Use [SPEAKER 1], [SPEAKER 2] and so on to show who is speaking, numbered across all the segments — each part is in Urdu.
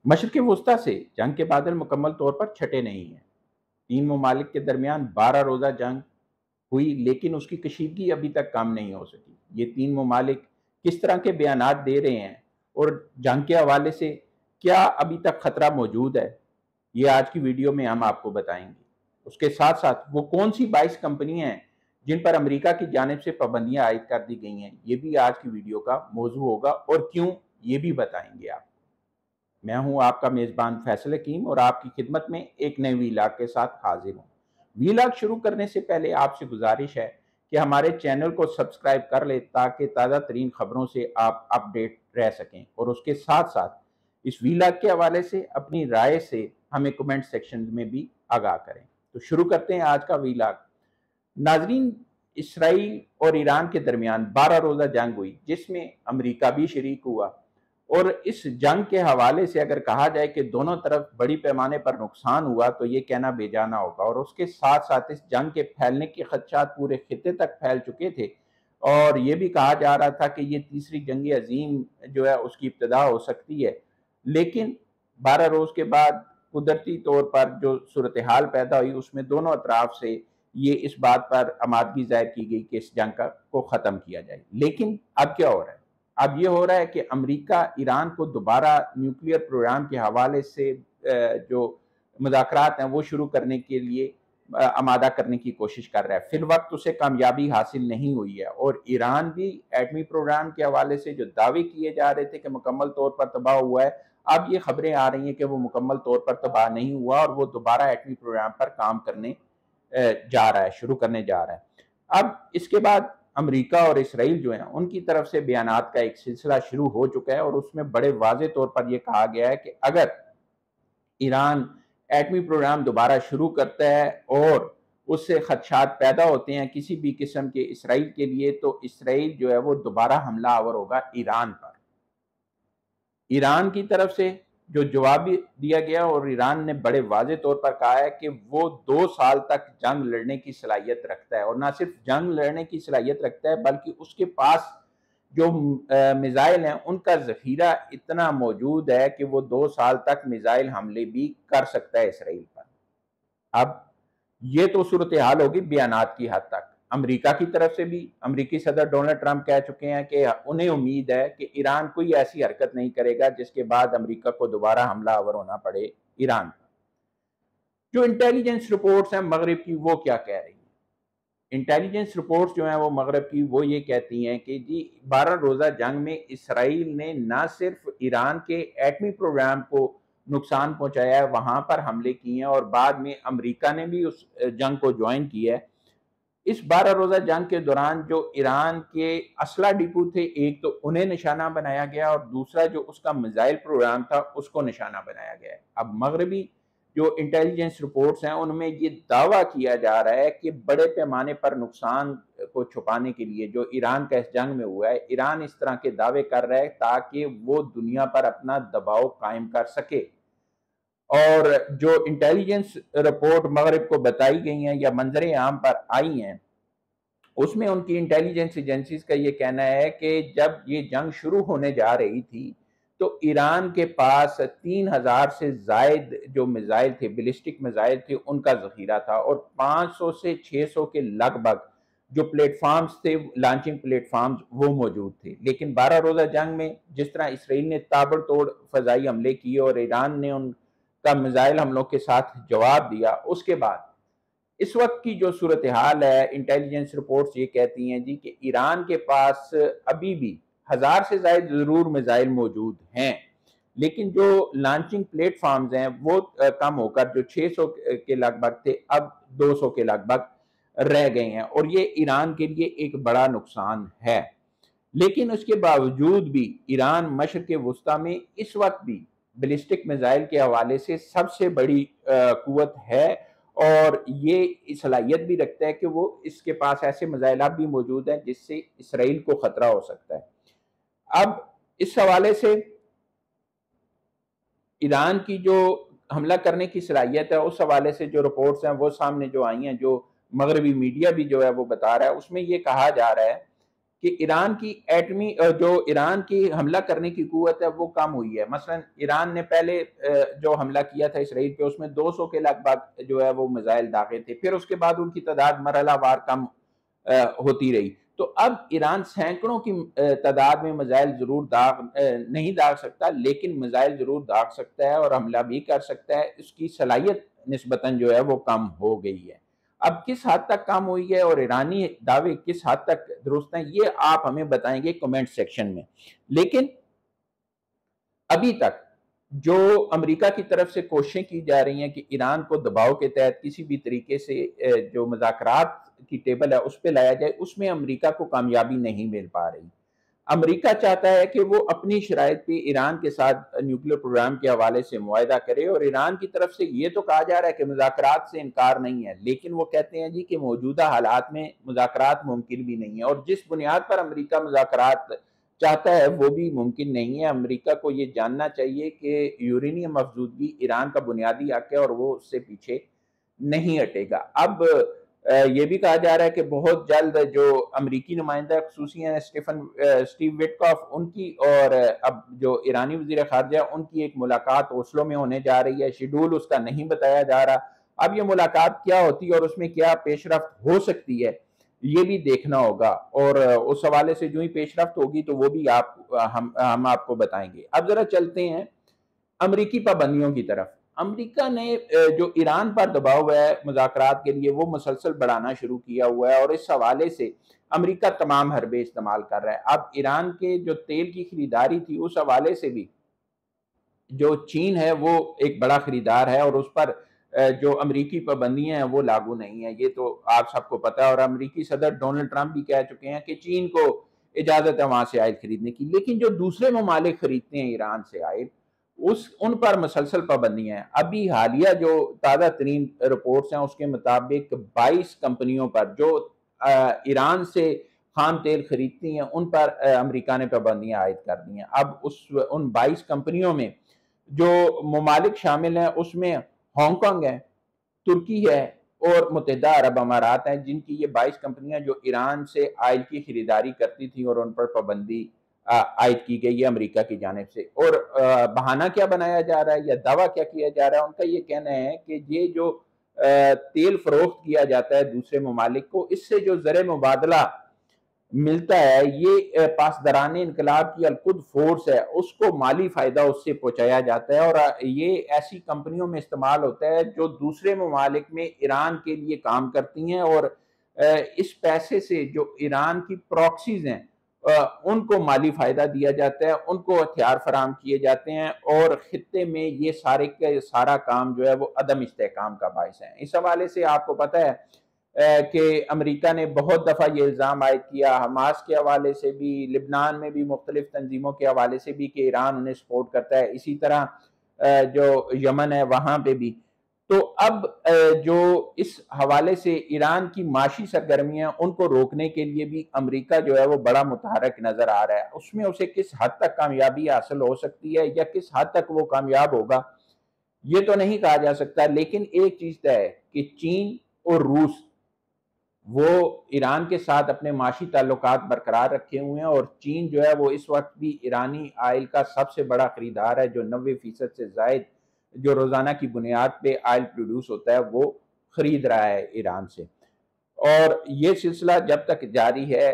[SPEAKER 1] مشرق وسطی سے جنگ کے بادل مکمل طور پر چھٹے نہیں ہیں۔ تین ممالک کے درمیان 12 روزہ جنگ ہوئی، لیکن اس کی کشیدگی ابھی تک کم نہیں ہو سکی۔ یہ تین ممالک کس طرح کے بیانات دے رہے ہیں اور جنگ کے حوالے سے کیا ابھی تک خطرہ موجود ہے، یہ آج کی ویڈیو میں ہم آپ کو بتائیں گے۔ اس کے ساتھ ساتھ وہ کون سی 22 کمپنیاں ہیں جن پر امریکہ کی جانب سے پابندیاں عائد کر دی گئی ہیں، یہ بھی آج کی ویڈیو کا موضوع ہوگا، اور کیوں یہ بھی بتائیں گے آپ۔ میں ہوں آپ کا میزبان فیصل حکیم اور آپ کی خدمت میں ایک نئے ویلاگ کے ساتھ حاضر ہوں۔ ویلاگ شروع کرنے سے پہلے آپ سے گزارش ہے کہ ہمارے چینل کو سبسکرائب کر لیں تاکہ تازہ ترین خبروں سے آپ اپڈیٹ رہ سکیں، اور اس کے ساتھ ساتھ اس ویلاگ کے حوالے سے اپنی رائے سے ہمیں کمنٹ سیکشن میں بھی آگاہ کریں۔ تو شروع کرتے ہیں آج کا ویلاگ۔ ناظرین، اسرائیل اور ایران کے درمیان 12 روزہ جنگ ہوئی جس میں امریکہ بھی شریک ہوا، اور اس جنگ کے حوالے سے اگر کہا جائے کہ دونوں طرف بڑی پیمانے پر نقصان ہوا تو یہ کہنا بے جانا ہوگا، اور اس کے ساتھ ساتھ اس جنگ کے پھیلنے کے خدشات پورے خطے تک پھیل چکے تھے، اور یہ بھی کہا جا رہا تھا کہ یہ تیسری جنگ عظیم جو ہے اس کی ابتدا ہو سکتی ہے۔ لیکن 12 روز کے بعد قدرتی طور پر جو صورتحال پیدا ہوئی اس میں دونوں اطراف سے یہ اس بات پر آمادگی ظاہر کی گئی کہ اس جنگ کو ختم کیا جائے۔ لیکن اب کیا ہو رہا ہے؟ اب یہ ہو رہا ہے کہ امریکہ ایران کو دوبارہ نیوکلیئر پروگرام کے حوالے سے جو مذاکرات ہیں وہ شروع کرنے کے لیے آمادہ کرنے کی کوشش کر رہا ہے۔ فی الوقت اسے کامیابی حاصل نہیں ہوئی ہے، اور ایران بھی ایٹمی پروگرام کے حوالے سے جو دعوے کیے جا رہے تھے کہ مکمل طور پر تباہ ہوا ہے، اب یہ خبریں آ رہی ہیں کہ وہ مکمل طور پر تباہ نہیں ہوا، اور وہ دوبارہ ایٹمی پروگرام پر کام کرنے جا رہا ہے، شروع کرنے جا رہا ہے۔ اب اس کے بعد امریکہ اور اسرائیل جو ہیں ان کی طرف سے بیانات کا ایک سلسلہ شروع ہو چکا ہے، اور اس میں بڑے واضح طور پر یہ کہا گیا ہے کہ اگر ایران ایٹمی پروگرام دوبارہ شروع کرتا ہے اور اس سے خدشات پیدا ہوتے ہیں کسی بھی قسم کے اسرائیل کے لیے، تو اسرائیل جو ہے وہ دوبارہ حملہ آور ہوگا ایران پر۔ ایران کی طرف سے جو جواب دیا گیا، اور ایران نے بڑے واضح طور پر کہا ہے کہ وہ 2 سال تک جنگ لڑنے کی صلاحیت رکھتا ہے، اور نہ صرف جنگ لڑنے کی صلاحیت رکھتا ہے بلکہ اس کے پاس جو میزائل ہیں ان کا ذخیرہ اتنا موجود ہے کہ وہ 2 سال تک میزائل حملے بھی کر سکتا ہے اسرائیل پر۔ اب یہ تو صورتحال ہوگی بیانات کی حد تک۔ امریکہ کی طرف سے بھی امریکی صدر ڈونلڈ ٹرمپ کہہ چکے ہیں کہ انہیں امید ہے کہ ایران کوئی ایسی حرکت نہیں کرے گا جس کے بعد امریکہ کو دوبارہ حملہ آور ہونا پڑے ایران پر۔ جو انٹیلیجنس رپورٹس ہیں مغرب کی وہ کیا کہہ رہی ہیں؟ انٹیلیجنس رپورٹس جو ہیں وہ مغرب کی وہ یہ کہتی ہیں کہ جی 12 روزہ جنگ میں اسرائیل نے نہ صرف ایران کے ایٹمی پروگرام کو نقصان پہنچایا ہے، وہاں پر حملے کیے ہیں، اور بعد میں امریکہ نے بھی اس جنگ کو جوائن کیا ہے۔ اس 12 روزہ جنگ کے دوران جو ایران کے اسلحہ ڈپو تھے، ایک تو انہیں نشانہ بنایا گیا، اور دوسرا جو اس کا میزائل پروگرام تھا اس کو نشانہ بنایا گیا ہے۔ اب مغربی جو انٹیلیجنس رپورٹس ہیں ان میں یہ دعویٰ کیا جا رہا ہے کہ بڑے پیمانے پر نقصان کو چھپانے کے لیے جو ایران کا اس جنگ میں ہوا ہے، ایران اس طرح کے دعوے کر رہا ہے تاکہ وہ دنیا پر اپنا دباؤ قائم کر سکے۔ اور جو انٹیلیجنس رپورٹ مغرب کو بتائی گئی ہیں یا منظر عام پر آئی ہیں، اس میں ان کی انٹیلیجنس ایجنسیز کا یہ کہنا ہے کہ جب یہ جنگ شروع ہونے جا رہی تھی تو ایران کے پاس 3000 سے زائد جو میزائل تھے، بیلسٹک میزائل تھے، ان کا ذخیرہ تھا، اور 500 سے 600 کے لگ بھگ جو پلیٹ فارمز تھے، لانچنگ پلیٹ فارمز، وہ موجود تھے۔ لیکن 12 روزہ جنگ میں جس طرح اسرائیل نے تابڑ توڑ فضائی حملے کیے اور ایران نے ان کا میزائل حملوں کے ساتھ جواب دیا، اس کے بعد اس وقت کی جو صورتحال ہے، انٹیلیجنس رپورٹس یہ کہتی ہیں جی کہ ایران کے پاس ابھی بھی 1000 سے زائد ضرور میزائل موجود ہیں، لیکن جو لانچنگ پلیٹ فارمز ہیں وہ کم ہو کر جو 600 کے لگ بھگ تھے اب 200 کے لگ بھگ رہ گئے ہیں، اور یہ ایران کے لیے ایک بڑا نقصان ہے۔ لیکن اس کے باوجود بھی ایران مشرق وسطی میں اس وقت بھی بیلسٹک میزائل کے حوالے سے سب سے بڑی قوت ہے، اور یہ صلاحیت بھی رکھتا ہے کہ وہ اس کے پاس ایسے میزائلات بھی موجود ہیں جس سے اسرائیل کو خطرہ ہو سکتا ہے۔ اب اس حوالے سے ایران کی جو حملہ کرنے کی صلاحیت ہے، اس حوالے سے جو رپورٹس ہیں وہ سامنے جو آئی ہیں، جو مغربی میڈیا بھی جو ہے وہ بتا رہا ہے، اس میں یہ کہا جا رہا ہے کہ ایران کی ایٹمی جو ایران کی حملہ کرنے کی قوت ہے وہ کم ہوئی ہے. مثلا ایران نے پہلے جو حملہ کیا تھا اسرائیل پہ، اس میں 200 کے لگ بھگ جو ہے وہ میزائل داغے تھے، پھر اس کے بعد ان کی تعداد مرحلہ وار کم ہوتی رہی. تو اب ایران سینکڑوں کی تعداد میں میزائل ضرور نہیں داغ سکتا، لیکن میزائل ضرور داغ سکتا ہے اور حملہ بھی کر سکتا ہے. اس کی صلاحیت نسبتاً جو ہے وہ کم ہو گئی ہے. اب کس حد تک کم ہوئی ہے اور ایرانی دعوے کس حد تک درست ہیں، یہ آپ ہمیں بتائیں گے کمنٹ سیکشن میں. لیکن ابھی تک جو امریکہ کی طرف سے کوششیں کی جا رہی ہیں کہ ایران کو دباؤ کے تحت کسی بھی طریقے سے جو مذاکرات کی ٹیبل ہے اس پہ لایا جائے، اس میں امریکہ کو کامیابی نہیں مل پا رہی. امریکہ چاہتا ہے کہ وہ اپنی شرائط پہ ایران کے ساتھ نیوکلیر پروگرام کے حوالے سے معاہدہ کرے، اور ایران کی طرف سے یہ تو کہا جا رہا ہے کہ مذاکرات سے انکار نہیں ہے، لیکن وہ کہتے ہیں جی کہ موجودہ حالات میں مذاکرات ممکن بھی نہیں ہے، اور جس بنیاد پر امریکہ مذاکرات چاہتا ہے وہ بھی ممکن نہیں ہے. امریکہ کو یہ جاننا چاہیے کہ یورینیم افزودگی ایران کا بنیادی حق ہے اور وہ اس سے پیچھے نہیں ہٹے گا. اب یہ بھی کہا جا رہا ہے کہ بہت جلد جو امریکی نمائندہ خصوصی ہیں اسٹیو وٹکاف، ان کی اور اب جو ایرانی وزیر خارجہ ان کی ایک ملاقات اوسلو میں ہونے جا رہی ہے. شیڈول اس کا نہیں بتایا جا رہا. اب یہ ملاقات کیا ہوتی ہے اور اس میں کیا پیش رفت ہو سکتی ہے یہ بھی دیکھنا ہوگا، اور اس حوالے سے جو ہی پیش رفت ہوگی تو وہ بھی ہم آپ کو بتائیں گے. اب ذرا چلتے ہیں امریکی پابندیوں کی طرف. امریکہ نے جو ایران پر دباؤ ہے مذاکرات کے لیے وہ مسلسل بڑھانا شروع کیا ہوا ہے، اور اس حوالے سے امریکہ تمام حربے استعمال کر رہا ہے. اب ایران کے جو تیل کی خریداری تھی اس حوالے سے بھی جو چین ہے وہ ایک بڑا خریدار ہے، اور اس پر جو امریکی پابندیاں ہیں وہ لاگو نہیں ہیں. یہ تو آپ سب کو پتا ہے، اور امریکی صدر ڈونلڈ ٹرمپ بھی کہہ چکے ہیں کہ چین کو اجازت ہے وہاں سے آئل خریدنے کی، لیکن جو دوسرے ممالک خریدتے ہیں ایران سے آئل ان پر مسلسل پابندیاں ہیں. ابھی حالیہ جو تازہ ترین رپورٹس ہیں اس کے مطابق 22 کمپنیوں پر جو ایران سے خام تیل خریدتی ہیں ان پر امریکہ نے پابندیاں عائد کر دی ہیں. اب ان 22 کمپنیوں میں جو ممالک شامل ہیں اس میں ہانگ کانگ ہے، ترکی ہے اور متحدہ عرب امارات ہیں، جن کی یہ 22 کمپنیاں جو ایران سے آئل کی خریداری کرتی تھیں اور ان پر پابندی عائد کی گئی ہے امریکہ کی جانب سے. اور بہانہ کیا بنایا جا رہا ہے یا دعویٰ کیا کیا جا رہا ہے، ان کا یہ کہنا ہے کہ یہ جو تیل فروخت کیا جاتا ہے دوسرے ممالک کو، اس سے جو زر مبادلہ ملتا ہے یہ پاسداران انقلاب کی القدس فورس ہے، اس کو مالی فائدہ اس سے پہنچایا جاتا ہے، اور یہ ایسی کمپنیوں میں استعمال ہوتا ہے جو دوسرے ممالک میں ایران کے لیے کام کرتی ہیں، اور اس پیسے سے جو ایران کی پراکسیز ہیں ان کو مالی فائدہ دیا جاتا ہے، ان کو ہتھیار فراہم کیے جاتے ہیں، اور خطے میں یہ سارا کام جو ہے وہ عدم استحکام کا باعث ہے. اس حوالے سے آپ کو پتہ ہے کہ امریکہ نے بہت دفعہ یہ الزام عائد کیا، حماس کے حوالے سے بھی، لبنان میں بھی مختلف تنظیموں کے حوالے سے بھی، کہ ایران انہیں سپورٹ کرتا ہے. اسی طرح جو یمن ہے وہاں پہ بھی. تو اب جو اس حوالے سے ایران کی معاشی سرگرمیاں ان کو روکنے کے لیے بھی امریکہ جو ہے وہ بڑا متحرک نظر آ رہا ہے. اس میں اسے کس حد تک کامیابی حاصل ہو سکتی ہے یا کس حد تک وہ کامیاب ہوگا یہ تو نہیں کہا جا سکتا، لیکن ایک چیز طے ہے کہ چین اور روس وہ ایران کے ساتھ اپنے معاشی تعلقات برقرار رکھے ہوئے ہیں، اور چین جو ہے وہ اس وقت بھی ایرانی آئل کا سب سے بڑا خریدار ہے، جو 90% سے زائد جو روزانہ کی بنیاد پہ آئل پروڈیوس ہوتا ہے وہ خرید رہا ہے ایران سے. اور یہ سلسلہ جب تک جاری ہے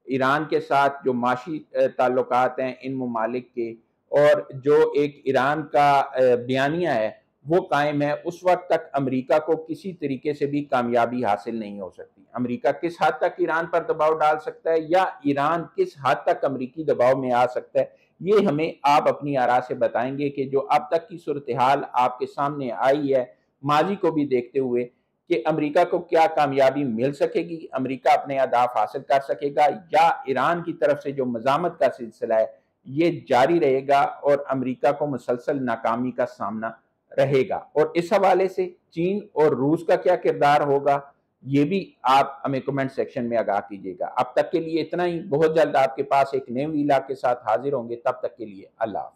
[SPEAKER 1] ایران کے ساتھ جو معاشی تعلقات ہیں ان ممالک کے، اور جو ایک ایران کا بیانیہ ہے وہ قائم ہے، اس وقت تک امریکہ کو کسی طریقے سے بھی کامیابی حاصل نہیں ہو سکتی. امریکہ کس حد تک ایران پر دباؤ ڈال سکتا ہے یا ایران کس حد تک امریکی دباؤ میں آ سکتا ہے، یہ ہمیں آپ اپنی آراء سے بتائیں گے، کہ جو اب تک کی صورتحال آپ کے سامنے آئی ہے ماضی کو بھی دیکھتے ہوئے، کہ امریکہ کو کیا کامیابی مل سکے گی، امریکہ اپنے اہداف حاصل کر سکے گا، یا ایران کی طرف سے جو مزاحمت کا سلسلہ ہے یہ جاری رہے گا اور امریکہ کو مسلسل ناکامی کا سامنا رہے گا. اور اس حوالے سے چین اور روس کا کیا کردار ہوگا یہ بھی آپ ہمیں کمنٹ سیکشن میں آگاہ کیجیے گا. اب تک کے لیے اتنا ہی، بہت جلد آپ کے پاس ایک نئے ویلاگ کے ساتھ حاضر ہوں گے، تب تک کے لیے اللہ حافظ.